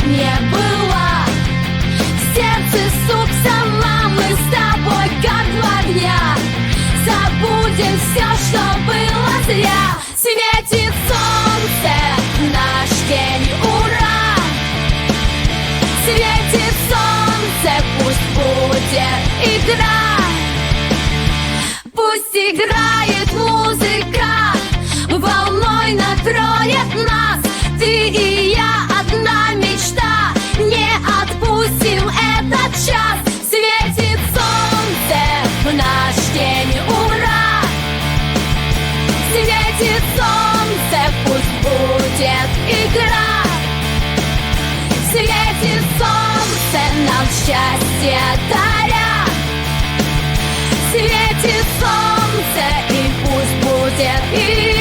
не было. В сердце суп сама, мы с тобой как два дня. Забудем все, что было зря. Светит солнце, наш день, ура! Светит солнце, пусть будет игра. Пусть играет музыка, волной накроет нас. Ты и я, одна мечта, не отпустим этот час. Светит солнце в наш день, ура! Светит солнце, пусть будет игра. Светит солнце, нам счастье даря. Светит солнце, и пусть будет игра.